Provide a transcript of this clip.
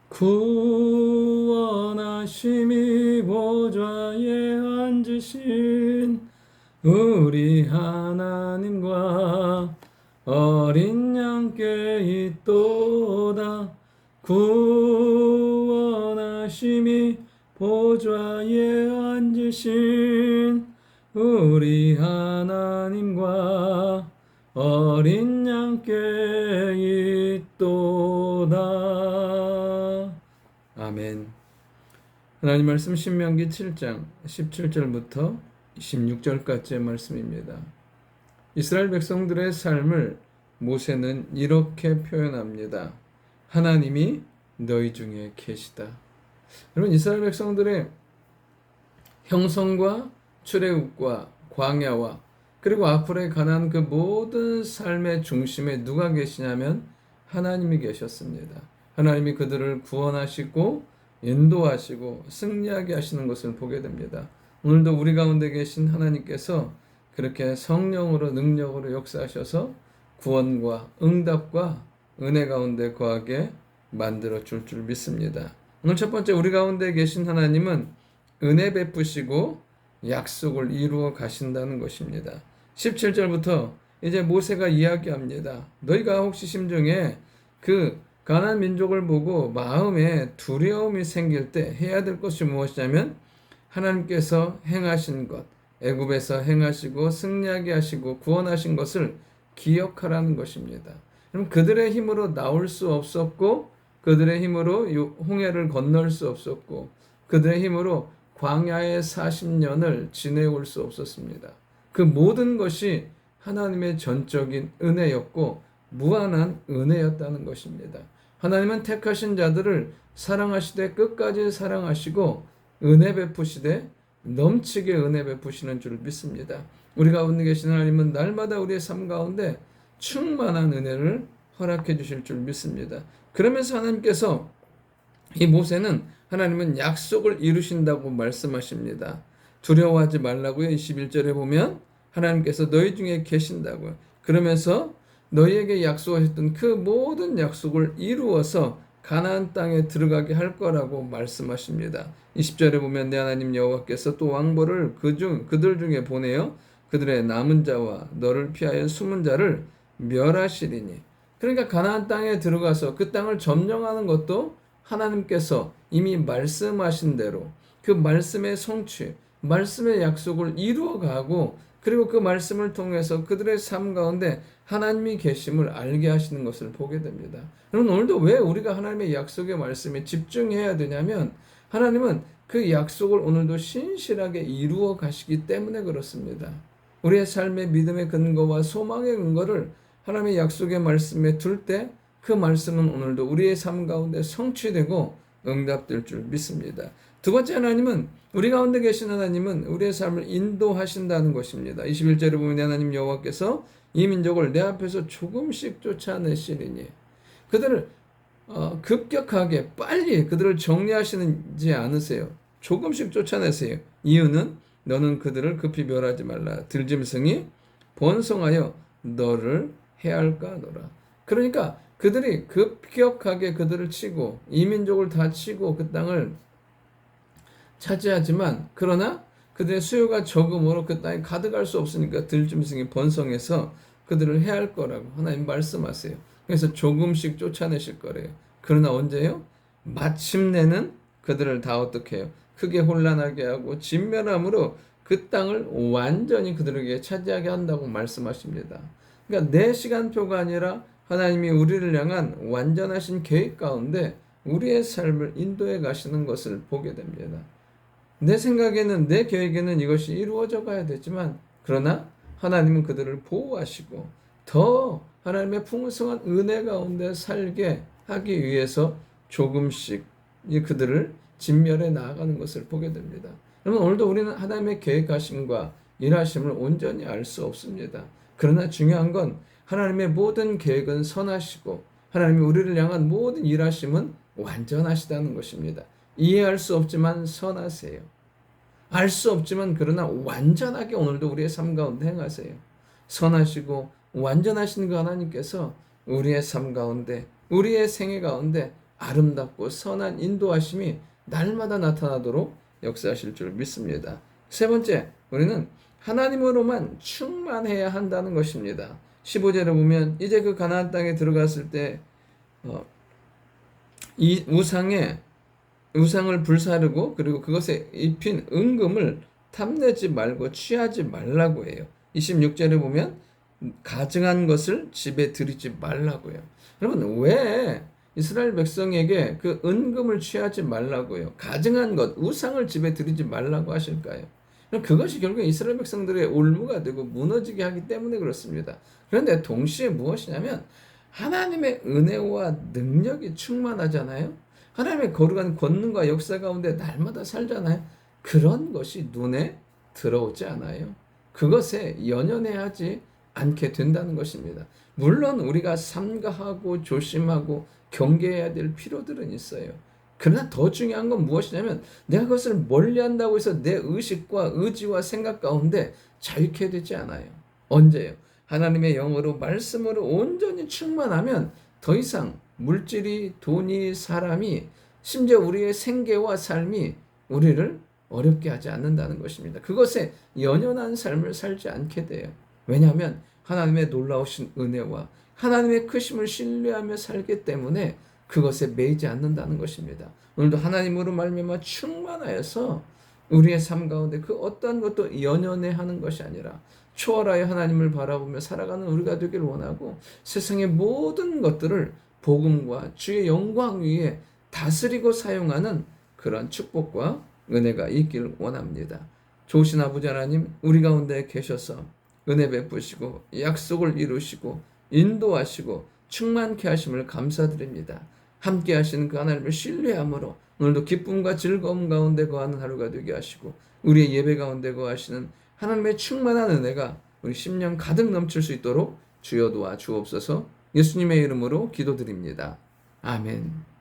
구원하심이 보좌에 앉으신 우리 하나님과 어린 양께 있도다. 구원하심이 보좌에 앉으신 우리 하나님과 어린 양께 있도다. 아멘. 하나님 말씀 신명기 7장 17절부터 26절까지의 말씀입니다. 이스라엘 백성들의 삶을 모세는 이렇게 표현합니다. 하나님이 너희 중에 계시다. 여러분, 이스라엘 백성들의 형성과 출애굽과 광야와 그리고 앞으로의 가나안 그 모든 삶의 중심에 누가 계시냐면 하나님이 계셨습니다. 하나님이 그들을 구원하시고 인도하시고 승리하게 하시는 것을 보게 됩니다. 오늘도 우리 가운데 계신 하나님께서 그렇게 성령으로 능력으로 역사하셔서 구원과 응답과 은혜 가운데 거하게 만들어 줄 믿습니다. 오늘 첫 번째, 우리 가운데 계신 하나님은 은혜 베푸시고 약속을 이루어 가신다는 것입니다. 17절부터 이제 모세가 이야기합니다. 너희가 혹시 심중에 그 가나안 민족을 보고 마음에 두려움이 생길 때 해야 될 것이 무엇이냐면 하나님께서 행하신 것, 애굽에서 행하시고 승리하게 하시고 구원하신 것을 기억하라는 것입니다. 그럼 그들의 힘으로 나올 수 없었고, 그들의 힘으로 홍해를 건널 수 없었고, 그들의 힘으로 광야의 40년을 지내올 수 없었습니다. 그 모든 것이 하나님의 전적인 은혜였고 무한한 은혜였다는 것입니다. 하나님은 택하신 자들을 사랑하시되 끝까지 사랑하시고 은혜 베푸시되 넘치게 은혜 베푸시는 줄 믿습니다. 우리 가운데 계신 하나님은 날마다 우리의 삶 가운데 충만한 은혜를 허락해 주실 줄 믿습니다. 그러면서 하나님께서 이 모세는 하나님은 약속을 이루신다고 말씀하십니다. 두려워하지 말라고요. 21절에 보면 하나님께서 너희 중에 계신다고요. 그러면서 너희에게 약속하셨던 그 모든 약속을 이루어서 가나안 땅에 들어가게 할 거라고 말씀하십니다. 20절에 보면 내 하나님 여호와께서 또 왕벌을 그들 중에 보내어 그들의 남은 자와 너를 피하여 숨은 자를 멸하시리니. 그러니까 가나안 땅에 들어가서 그 땅을 점령하는 것도 하나님께서 이미 말씀하신 대로 그 말씀의 성취, 말씀의 약속을 이루어가고 그리고 그 말씀을 통해서 그들의 삶 가운데 하나님이 계심을 알게 하시는 것을 보게 됩니다. 여러분, 오늘도 왜 우리가 하나님의 약속의 말씀에 집중해야 되냐면 하나님은 그 약속을 오늘도 신실하게 이루어 가시기 때문에 그렇습니다. 우리의 삶의 믿음의 근거와 소망의 근거를 하나님의 약속의 말씀에 둘 때 그 말씀은 오늘도 우리의 삶 가운데 성취되고 응답될 줄 믿습니다. 두 번째, 하나님은 우리 가운데 계신 하나님은 우리의 삶을 인도하신다는 것입니다. 21절에 보면 하나님 여호와께서 이 민족을 내 앞에서 조금씩 쫓아내시리니. 그들을 급격하게 빨리 그들을 정리하시지 않으세요. 조금씩 쫓아내세요. 이유는 너는 그들을 급히 멸하지 말라. 들짐승이 번성하여 너를 해할까 하노라. 그러니까 그들이 급격하게 그들을 치고 이 민족을 다 치고 그 땅을 차지하지만 그러나 그들의 수요가 적음으로 그 땅에 가득할 수 없으니까 들짐승이 번성해서 그들을 해할 거라고 하나님 말씀하세요. 그래서 조금씩 쫓아내실 거래요. 그러나 언제요? 마침내는 그들을 다 어떻게 해요? 크게 혼란하게 하고 진멸함으로 그 땅을 완전히 그들에게 차지하게 한다고 말씀하십니다. 그러니까 내 시간표가 아니라 하나님이 우리를 향한 완전하신 계획 가운데 우리의 삶을 인도해 가시는 것을 보게 됩니다. 내 생각에는, 내 계획에는 이것이 이루어져 가야 되지만 그러나 하나님은 그들을 보호하시고 더 하나님의 풍성한 은혜 가운데 살게 하기 위해서 조금씩 그들을 진멸해 나아가는 것을 보게 됩니다. 여러분, 오늘도 우리는 하나님의 계획하심과 일하심을 온전히 알 수 없습니다. 그러나 중요한 건 하나님의 모든 계획은 선하시고 하나님이 우리를 향한 모든 일하심은 완전하시다는 것입니다. 이해할 수 없지만 선하세요. 알 수 없지만 그러나 완전하게 오늘도 우리의 삶 가운데 행하세요. 선하시고 완전하신 그 하나님께서 우리의 삶 가운데, 우리의 생애 가운데 아름답고 선한 인도하심이 날마다 나타나도록 역사하실 줄 믿습니다. 세 번째, 우리는 하나님으로만 충만해야 한다는 것입니다. 15절에 보면 이제 그 가나안 땅에 들어갔을 때 이 우상을 불사르고 그리고 그것에 입힌 은금을 탐내지 말고 취하지 말라고 해요. 26절에 보면 가증한 것을 집에 들이지 말라고요. 여러분, 왜 이스라엘 백성에게 그 은금을 취하지 말라고요? 가증한 것, 우상을 집에 들이지 말라고 하실까요? 그것이 결국 이스라엘 백성들의 올무가 되고 무너지게 하기 때문에 그렇습니다. 그런데 동시에 무엇이냐면 하나님의 은혜와 능력이 충만하잖아요. 하나님의 거룩한 권능과 역사 가운데 날마다 살잖아요. 그런 것이 눈에 들어오지 않아요. 그것에 연연해하지 않게 된다는 것입니다. 물론 우리가 삼가하고 조심하고 경계해야 될 필요들은 있어요. 그러나 더 중요한 건 무엇이냐면 내가 그것을 멀리한다고 해서 내 의식과 의지와 생각 가운데 자유케 되지 않아요. 언제요? 하나님의 영으로 말씀으로 온전히 충만하면 더 이상 물질이, 돈이, 사람이, 심지어 우리의 생계와 삶이 우리를 어렵게 하지 않는다는 것입니다. 그것에 연연한 삶을 살지 않게 돼요. 왜냐하면 하나님의 놀라우신 은혜와 하나님의 크심을 신뢰하며 살기 때문에 그것에 매이지 않는다는 것입니다. 오늘도 하나님으로 말미암아 충만하여서 우리의 삶 가운데 그 어떠한 것도 연연해 하는 것이 아니라 초월하여 하나님을 바라보며 살아가는 우리가 되길 원하고 세상의 모든 것들을 복음과 주의 영광 위에 다스리고 사용하는 그런 축복과 은혜가 있기를 원합니다. 좋으신 아버지 하나님, 우리 가운데 계셔서 은혜 베푸시고 약속을 이루시고 인도하시고 충만케 하심을 감사드립니다. 함께 하시는 그 하나님을 신뢰함으로 오늘도 기쁨과 즐거움 가운데 거하는 하루가 되게 하시고 우리의 예배 가운데 거하시는 하나님의 충만한 은혜가 우리 심령 가득 넘칠 수 있도록 주여 도와 주옵소서. 예수님의 이름으로 기도드립니다. 아멘.